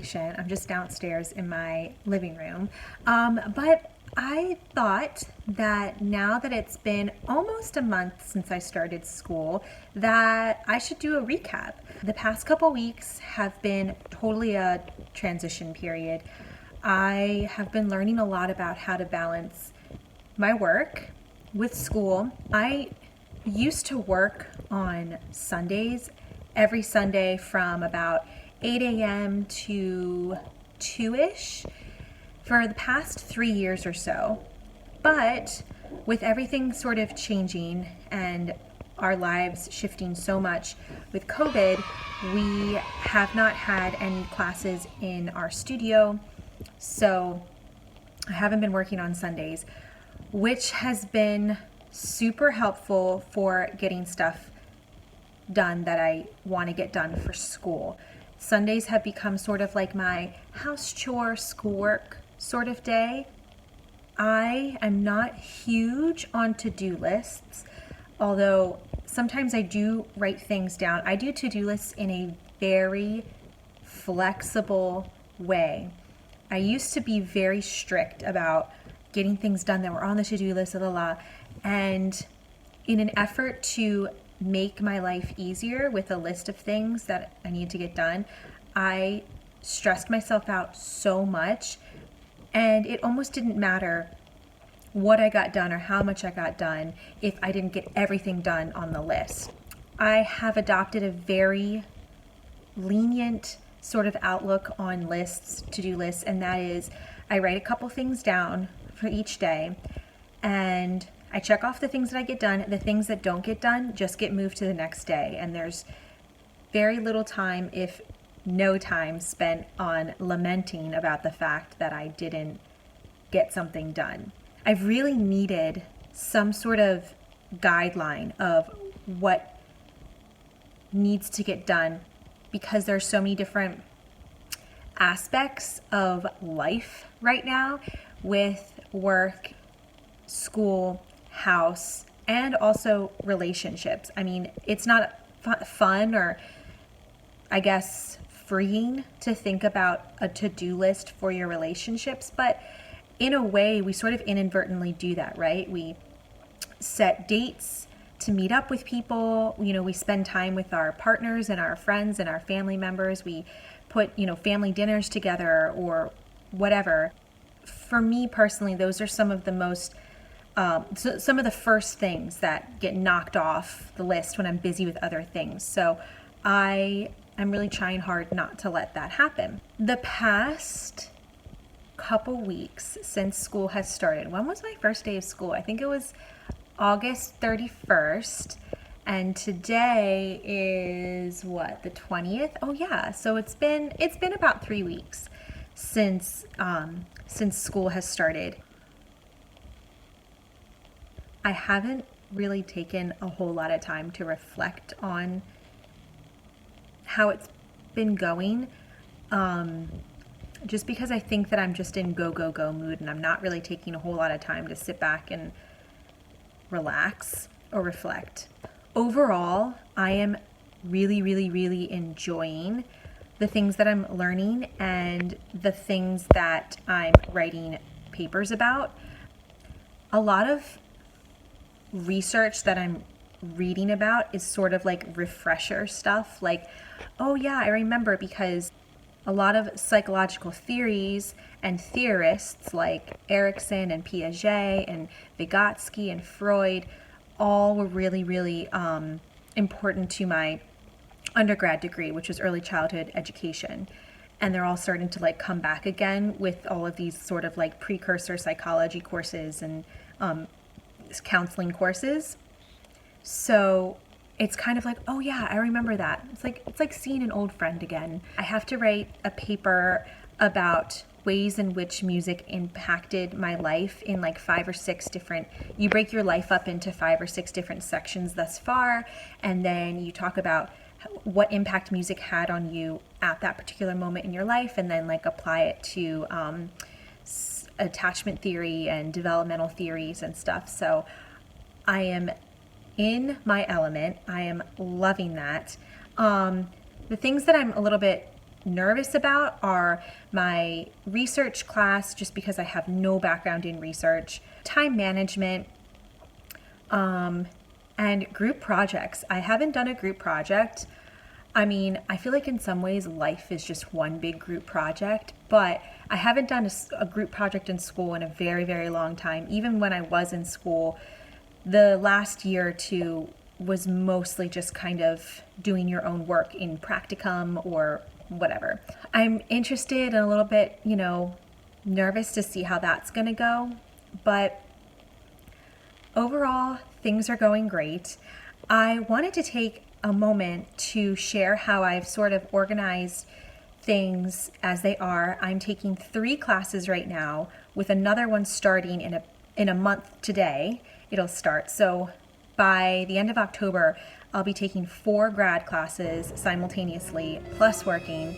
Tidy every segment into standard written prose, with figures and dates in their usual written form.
location. I'm just downstairs in my living room. But I thought that now that it's been almost a month since I started school, that I should do a recap. The past couple weeks have been totally a transition period. I have been learning a lot about how to balance my work with school. I used to work on Sundays, every Sunday from about 8 a.m. to 2-ish for the past 3 years or so. But with everything sort of changing and our lives shifting so much with COVID, we have not had any classes in our studio. So I haven't been working on Sundays, which has been super helpful for getting stuff done that I want to get done for school. Sundays have become sort of like my house chore, schoolwork sort of day. I am not huge on to-do lists, although sometimes I do write things down. I do to-do lists in a very flexible way. I used to be very strict about getting things done that were on the to-do list, and in an effort to make my life easier with a list of things that I need to get done, I stressed myself out so much, and it almost didn't matter what I got done or how much I got done if I didn't get everything done on the list. I have adopted a very lenient sort of outlook on lists, to-do lists, and that is I write a couple things down for each day, and I check off the things that I get done. The things that don't get done just get moved to the next day, and there's very little time, if no time, spent on lamenting about the fact that I didn't get something done. I've really needed some sort of guideline of what needs to get done because there's so many different aspects of life right now with work, school, house, and also relationships. I mean, it's not fun or I guess freeing to think about a to-do list for your relationships, but in a way we sort of inadvertently do that, right? We set dates to meet up with people, we spend time with our partners and our friends and our family members. We put, family dinners together or whatever. For me personally, those are some of the most some of the first things that get knocked off the list when I'm busy with other things. So I'm really trying hard not to let that happen. The past couple weeks since school has started, when was my first day of school? I think it was August 31st. And today is what, the 20th? Oh yeah, so it's been about 3 weeks since school has started. I haven't really taken a whole lot of time to reflect on how it's been going, just because I think that I'm just in go, go, go mood and I'm not really taking a whole lot of time to sit back and relax or reflect. Overall, I am really, really, really enjoying the things that I'm learning and the things that I'm writing papers about. A lot of research that I'm reading about is sort of like refresher stuff, like, oh yeah, I remember, because a lot of psychological theories and theorists like Erikson and Piaget and Vygotsky and Freud all were really, really important to my undergrad degree, which was early childhood education. And they're all starting to like come back again with all of these sort of like precursor psychology courses and counseling courses. So it's kind of like, oh yeah, I remember that. It's like seeing an old friend again. I have to write a paper about ways in which music impacted my life in like 5 or 6 different, you break your life up into 5 or 6 different sections thus far, and then you talk about what impact music had on you at that particular moment in your life, and then like apply it to attachment theory and developmental theories and stuff. So I am in my element. I am loving that. The things that I'm a little bit nervous about are my research class, just because I have no background in research, time management, and group projects. I haven't done a group project. I mean, I feel like in some ways life is just one big group project, but I haven't done a group project in school in a very, very long time. Even when I was in school, the last year or two was mostly just kind of doing your own work in practicum or whatever. I'm interested and a little bit, nervous to see how that's going to go, but overall, things are going great. I wanted to take a moment to share how I've sort of organized things as they are. I'm taking 3 classes right now, with another one starting in a month today. It'll start. So by the end of October, I'll be taking 4 grad classes simultaneously, plus working.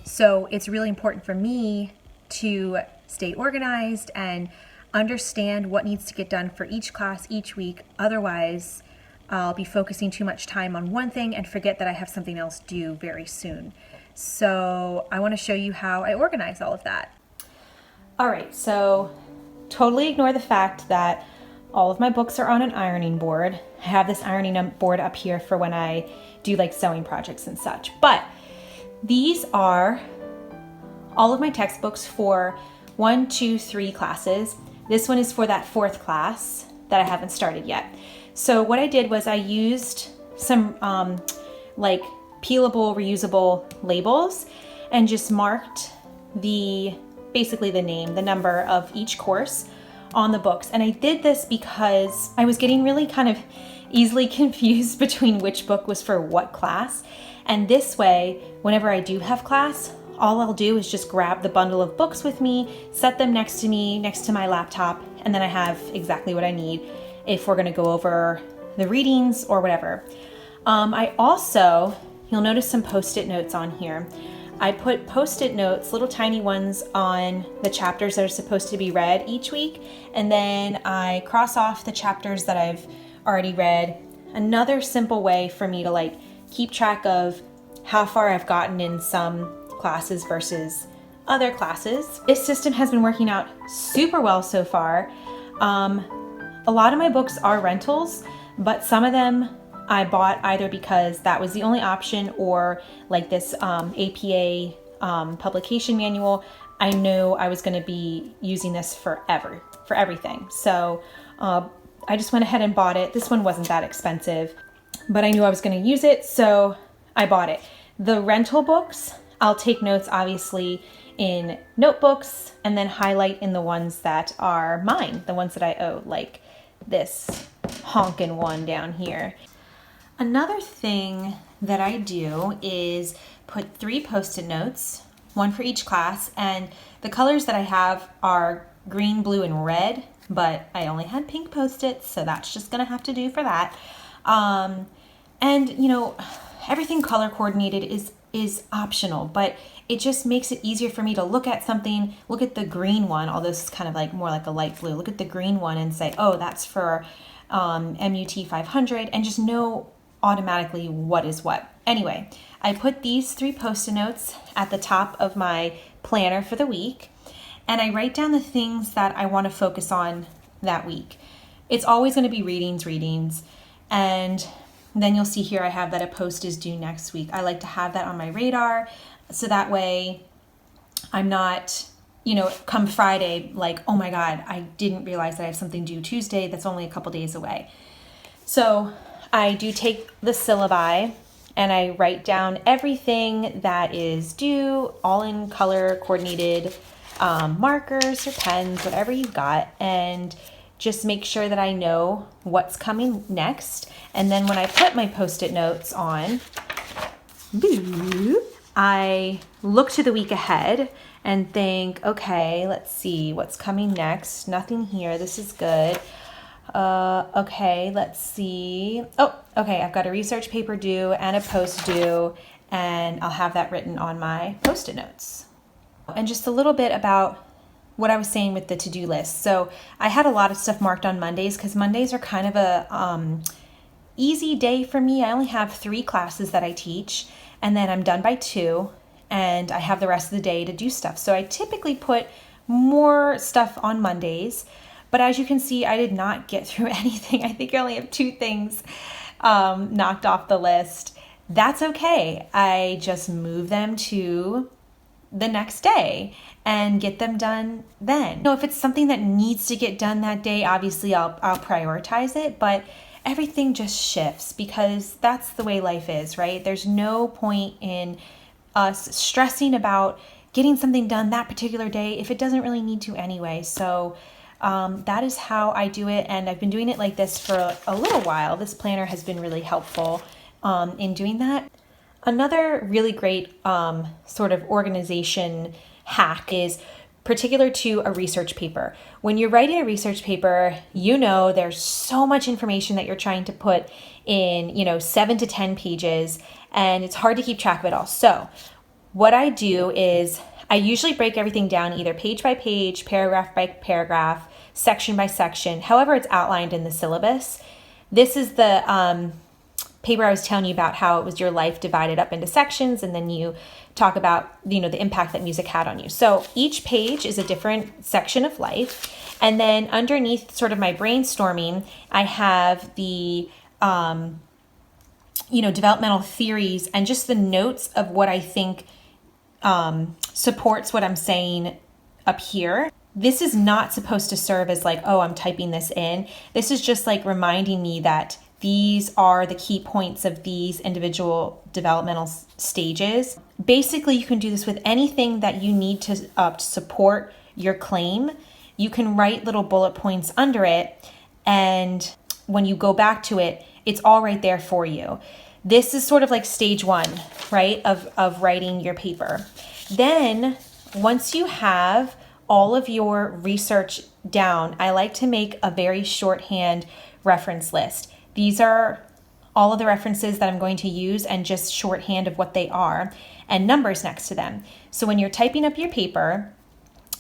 So it's really important for me to stay organized and understand what needs to get done for each class each week. Otherwise, I'll be focusing too much time on one thing and forget that I have something else due very soon. So I want to show you how I organize all of that. All right, so totally ignore the fact that all of my books are on an ironing board. I have this ironing board up here for when I do like sewing projects and such. But these are all of my textbooks for 1, 2, 3 classes. This one is for that 4th class that I haven't started yet. So what I did was I used some like peelable, reusable labels and just marked basically the name, the number of each course on the books. And I did this because I was getting really kind of easily confused between which book was for what class. And this way, whenever I do have class, all I'll do is just grab the bundle of books with me, set them next to me, next to my laptop, and then I have exactly what I need if we're going to go over the readings or whatever. I also, you'll notice some Post-it notes on here. I put Post-it notes, little tiny ones, on the chapters that are supposed to be read each week, and then I cross off the chapters that I've already read. Another simple way for me to like keep track of how far I've gotten in some classes versus other classes. This system has been working out super well so far. A lot of my books are rentals, but some of them I bought either because that was the only option, or like this APA publication manual. I knew I was going to be using this forever, for everything. So I just went ahead and bought it. This one wasn't that expensive, but I knew I was going to use it, so I bought it. The rental books, I'll take notes obviously in notebooks and then highlight in the ones that are mine, the ones that I owe, like this honkin' one down here. Another thing that I do is put 3 Post-it notes, one for each class, and the colors that I have are green, blue, and red, but I only had pink Post-its, so that's just gonna have to do for that. And everything color coordinated is optional, but it just makes it easier for me to look at something, look at the green one, although this is kind of like more like a light blue, look at the green one and say, oh, that's for MUT 500, and just know automatically what is what. Anyway, I put these 3 Post-it notes at the top of my planner for the week, and I write down the things that I want to focus on that week. It's always going to be readings, and then you'll see here I have that a post is due next week. I like to have that on my radar, so that way I'm not, come Friday, like, oh my God, I didn't realize that I have something due Tuesday that's only a couple days away. So I do take the syllabi and I write down everything that is due, all in color coordinated markers or pens, whatever you've got, and just make sure that I know what's coming next. And then when I put my Post-it notes on, I look to the week ahead and think, okay, let's see what's coming next. Nothing here. This is good. Okay, let's see. Oh, okay. I've got a research paper due and a post due, and I'll have that written on my Post-it notes. And just a little bit about what I was saying with the to-do list. So I had a lot of stuff marked on Mondays because Mondays are kind of a easy day for me. I only have 3 classes that I teach, and then I'm done by 2, and I have the rest of the day to do stuff. So I typically put more stuff on Mondays, but as you can see, I did not get through anything. I think I only have 2 things knocked off the list. That's okay. I just move them to the next day and get them done then. If it's something that needs to get done that day, obviously I'll prioritize it, but everything just shifts because that's the way life is, right? There's no point in us stressing about getting something done that particular day if it doesn't really need to anyway. So that is how I do it, and I've been doing it like this for a little while. This planner has been really helpful in doing that. Another really great sort of organization hack is particular to a research paper. When you're writing a research paper, there's so much information that you're trying to put in, 7 to 10 pages, and it's hard to keep track of it all. So what I do is I usually break everything down either page by page, paragraph by paragraph, section by section, however it's outlined in the syllabus. This is the paper I was telling you about, how it was your life divided up into sections, and then you talk about the impact that music had on you. So each page is a different section of life, and then underneath sort of my brainstorming, I have the developmental theories and just the notes of what I think supports what I'm saying up here. This is not supposed to serve as like, oh, I'm typing this in. This is just like reminding me that these are the key points of these individual developmental stages. Basically, you can do this with anything that you need to support your claim. You can write little bullet points under it, and when you go back to it, it's all right there for you. This is sort of like stage 1, right, of writing your paper. Then, once you have all of your research down, I like to make a very shorthand reference list. These are all of the references that I'm going to use and just shorthand of what they are and numbers next to them. So when you're typing up your paper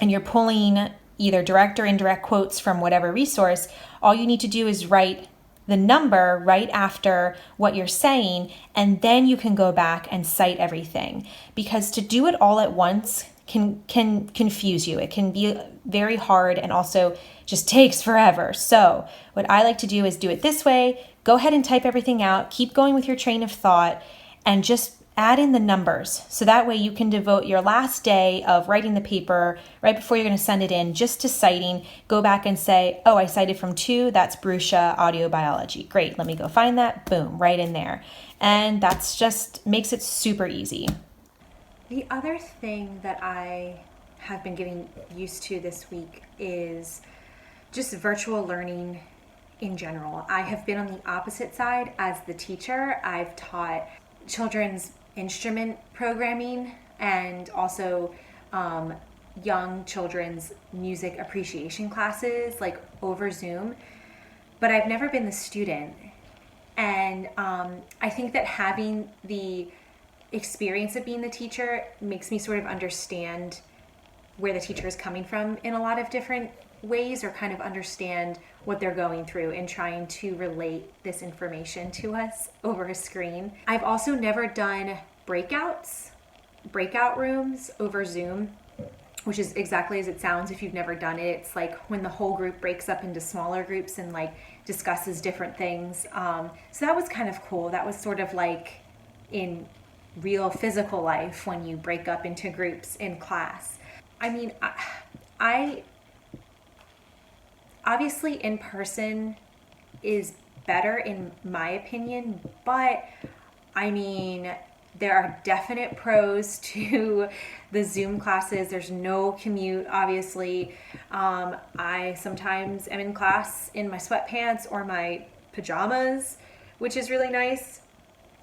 and you're pulling either direct or indirect quotes from whatever resource, all you need to do is write the number right after what you're saying, and then you can go back and cite everything. Because to do it all at once can confuse you. It can be very hard and also just takes forever. So what I like to do is do it this way. Go ahead and type everything out. Keep going with your train of thought and just add in the numbers. So that way you can devote your last day of writing the paper right before you're going to send it in just to citing. Go back and say, oh, I cited from 2. That's Brucia Audio Biology. Great. Let me go find that. Boom, right in there. And that's just makes it super easy. The other thing that I have been getting used to this week is just virtual learning in general. I have been on the opposite side as the teacher. I've taught children's instrument programming and also young children's music appreciation classes, like over Zoom, but I've never been the student. And I think that having the experience of being the teacher makes me sort of understand where the teacher is coming from in a lot of different ways, or kind of understand what they're going through and trying to relate this information to us over a screen. I've also never done breakout rooms over Zoom, which is exactly as it sounds. If you've never done it, it's like when the whole group breaks up into smaller groups and like discusses different things. So that was kind of cool. That was sort of like in real physical life when you break up into groups in class. I mean, I obviously in person is better in my opinion, but I mean, there are definite pros to the Zoom classes. There's no commute, obviously. I sometimes am in class in my sweatpants or my pajamas, which is really nice.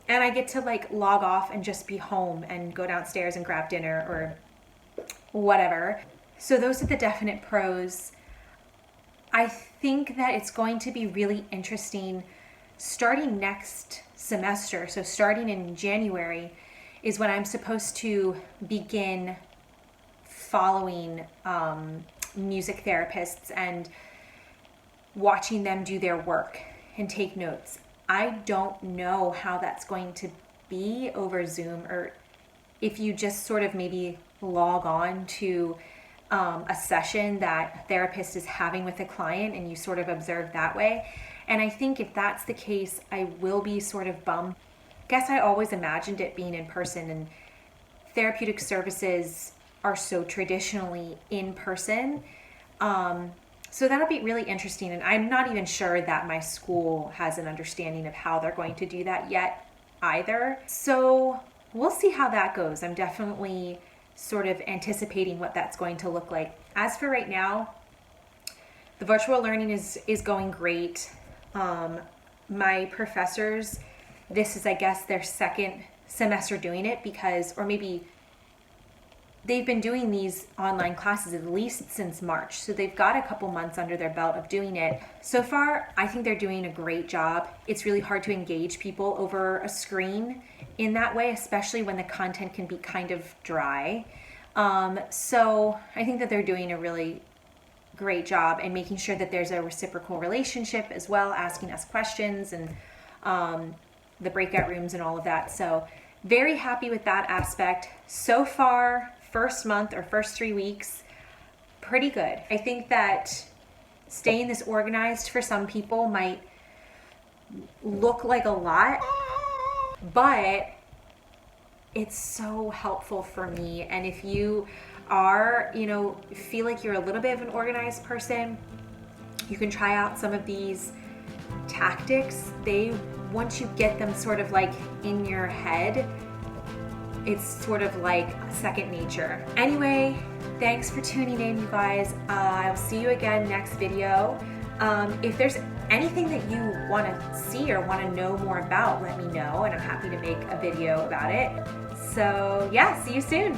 And I get to like log off and just be home and go downstairs and grab dinner or whatever. So those are the definite pros. I think that it's going to be really interesting starting next semester. So starting in January is when I'm supposed to begin following music therapists and watching them do their work and take notes. I don't know how that's going to be over Zoom, or if you just sort of maybe log on to a session that therapist is having with a client and you sort of observe that way. And I think if that's the case, I will be sort of bummed. I guess I always imagined it being in person, and therapeutic services are so traditionally in person. So that'll be really interesting. And I'm not even sure that my school has an understanding of how they're going to do that yet either. So we'll see how that goes. I'm definitely sort of anticipating what that's going to look like. As for right now, the virtual learning is going great. My professors, this is, I guess, their second semester doing it, because, or maybe they've been doing these online classes at least since March. So they've got a couple months under their belt of doing it. So far, I think they're doing a great job. It's really hard to engage people over a screen in that way, especially when the content can be kind of dry. So I think that they're doing a really great job and making sure that there's a reciprocal relationship as well, asking us questions, and the breakout rooms and all of that. So very happy with that aspect. So far, first month or first 3 weeks, pretty good. I think that staying this organized for some people might look like a lot, but it's so helpful for me. And if you are, feel like you're a little bit of an organized person, you can try out some of these tactics. Once you get them sort of like in your head, it's sort of like second nature. Anyway, thanks for tuning in, you guys. I'll see you again next video. If there's anything that you want to see or want to know more about, let me know, and I'm happy to make a video about it. So yeah, see you soon.